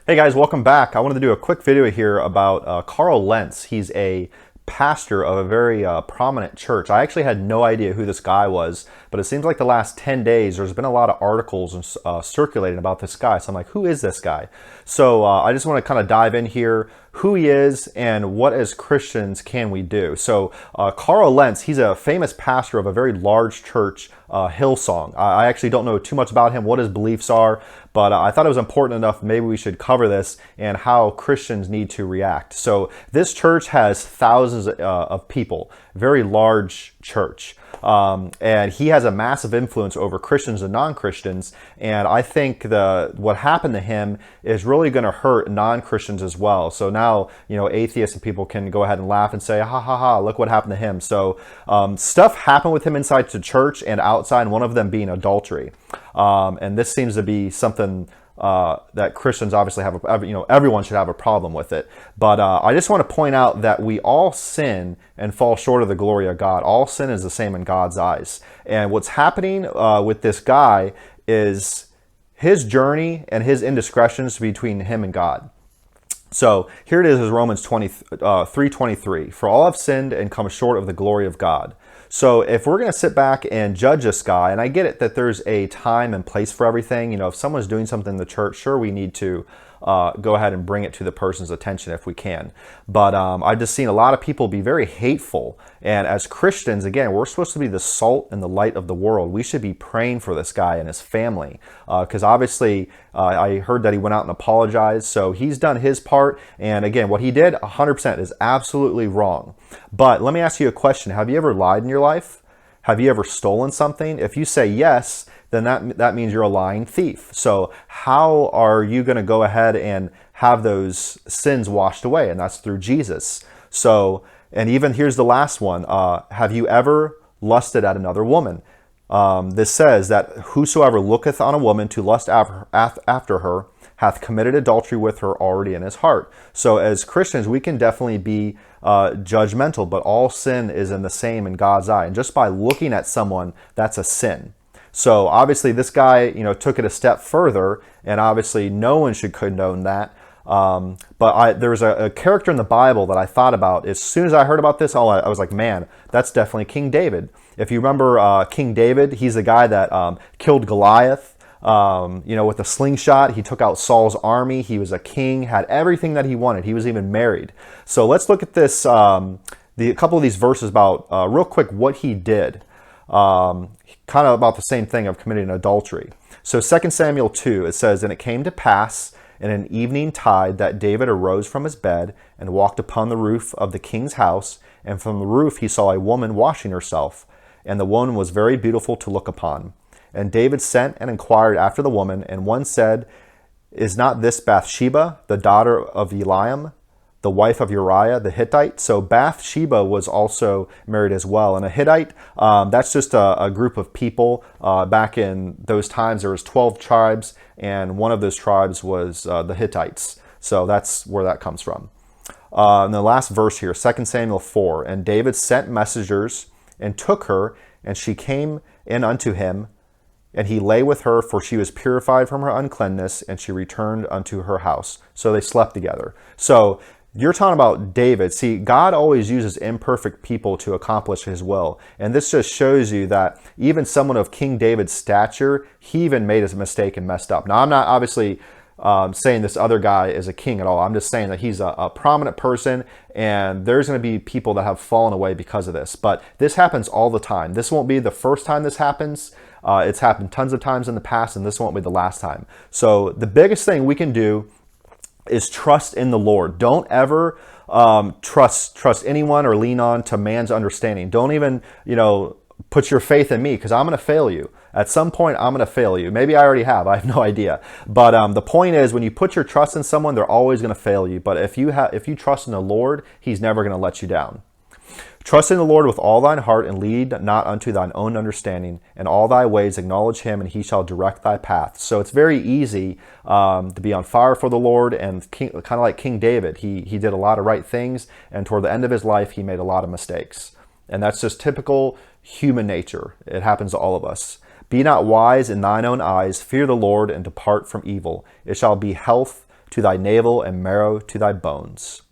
Hey guys, welcome back. I wanted to do a quick video here about Carl Lentz. He's a pastor of a very prominent church. I actually had no idea who this guy was, but it seems like the last 10 days there's been a lot of articles circulating about this guy. So I'm like, who is this guy? So I just want to kind of dive in here, who he is and what as Christians can we do. So Carl Lentz, he's a famous pastor of a very large church, Hillsong. I actually don't know too much about him, what his beliefs are, but I thought it was important enough, maybe we should cover this and how Christians need to react. So this church has thousands of people, very large church. And he has a massive influence over Christians and non-Christians. And I think what happened to him is really going to hurt non-Christians as well. So now, atheists and people can go ahead and laugh and say, ha ha ha, look what happened to him. So stuff happened with him inside the church and outside, one of them being adultery. And this seems to be something that Christians obviously have, everyone should have a problem with it. But I just want to point out that we all sin and fall short of the glory of God. All sin is the same in God's eyes. And what's happening with this guy is his journey and his indiscretions between him and God. So here it is Romans 3:23. For all have sinned and come short of the glory of God. So if we're going to sit back and judge this guy, and I get it that there's a time and place for everything. If someone's doing something in the church, sure, we need to go ahead and bring it to the person's attention if we can. But I've just seen a lot of people be very hateful. And as Christians, again, we're supposed to be the salt and the light of the world. We should be praying for this guy and his family. Because obviously, I heard that he went out and apologized. So he's done his part. And again, what he did 100% is absolutely wrong. But let me ask you a question. Have you ever lied in your life? Have you ever stolen something? If you say yes, then that means you're a lying thief. So how are you going to go ahead and have those sins washed away? And that's through Jesus. So, and even here's the last one. Have you ever lusted at another woman? This says that whosoever looketh on a woman to lust after her hath committed adultery with her already in his heart. So as Christians, we can definitely be judgmental, but all sin is in the same in God's eye. And just by looking at someone, that's a sin. So obviously this guy, took it a step further, and obviously no one should condone that. But there's a character in the Bible that I thought about. As soon as I heard about this, I was like, man, that's definitely King David. If you remember King David, he's the guy that killed Goliath. With a slingshot. He took out Saul's army. He was a king, had everything that he wanted. He was even married. So let's look at this, a couple of these verses about, real quick, what he did. Kind of about the same thing of committing adultery. So 2 Samuel 2, it says, And it came to pass in an evening tide that David arose from his bed and walked upon the roof of the king's house. And from the roof he saw a woman washing herself. And the woman was very beautiful to look upon. And David sent and inquired after the woman, and one said, Is not this Bathsheba, the daughter of Eliam, the wife of Uriah the Hittite? So Bathsheba was also married as well. And a Hittite, that's just a group of people. Back in those times, there was 12 tribes, and one of those tribes was the Hittites. So that's where that comes from. And the last verse here, 2 Samuel 4, And David sent messengers and took her, and she came in unto him, and he lay with her, for she was purified from her uncleanness, and she returned unto her house. So they slept together. So you're talking about David. See, God always uses imperfect people to accomplish his will. And this just shows you that even someone of King David's stature, he even made a mistake and messed up. Now, I'm not obviously saying this other guy is a king at all. I'm just saying that he's a prominent person, and there's going to be people that have fallen away because of this. But this happens all the time. This won't be the first time this happens. It's happened tons of times in the past, and this won't be the last time. So the biggest thing we can do is trust in the Lord. Don't ever trust anyone or lean on to man's understanding. Don't even, put your faith in me, because I'm going to fail you. At some point, I'm going to fail you. Maybe I already have. I have no idea. But the point is, when you put your trust in someone, they're always going to fail you. But if you trust in the Lord, he's never going to let you down. Trust in the Lord with all thine heart, and lead not unto thine own understanding. In all thy ways acknowledge him, and he shall direct thy path. So it's very easy to be on fire for the Lord, and kind of like King David, he did a lot of right things, and toward the end of his life, he made a lot of mistakes. And that's just typical human nature. It happens to all of us. Be not wise in thine own eyes. Fear the Lord and depart from evil. It shall be health to thy navel and marrow to thy bones.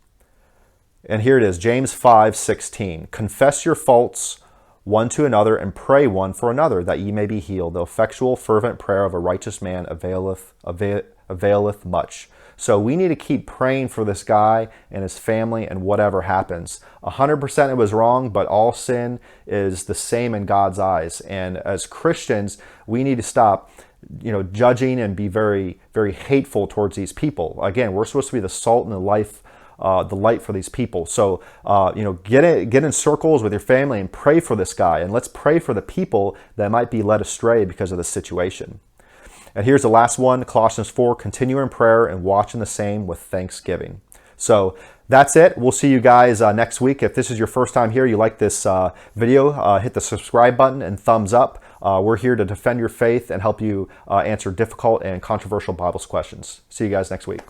And here it is, James 5:16. Confess your faults one to another and pray one for another, that ye may be healed. The effectual, fervent prayer of a righteous man availeth much. So we need to keep praying for this guy and his family and whatever happens. 100% it was wrong, but all sin is the same in God's eyes. And as Christians, we need to stop judging and be very, very hateful towards these people. Again, we're supposed to be the salt and the light for these people. So, get in circles with your family and pray for this guy. And let's pray for the people that might be led astray because of the situation. And here's the last one, Colossians 4, continue in prayer and watch in the same with thanksgiving. So that's it. We'll see you guys next week. If this is your first time here, you like this video, hit the subscribe button and thumbs up. We're here to defend your faith and help you answer difficult and controversial Bible questions. See you guys next week.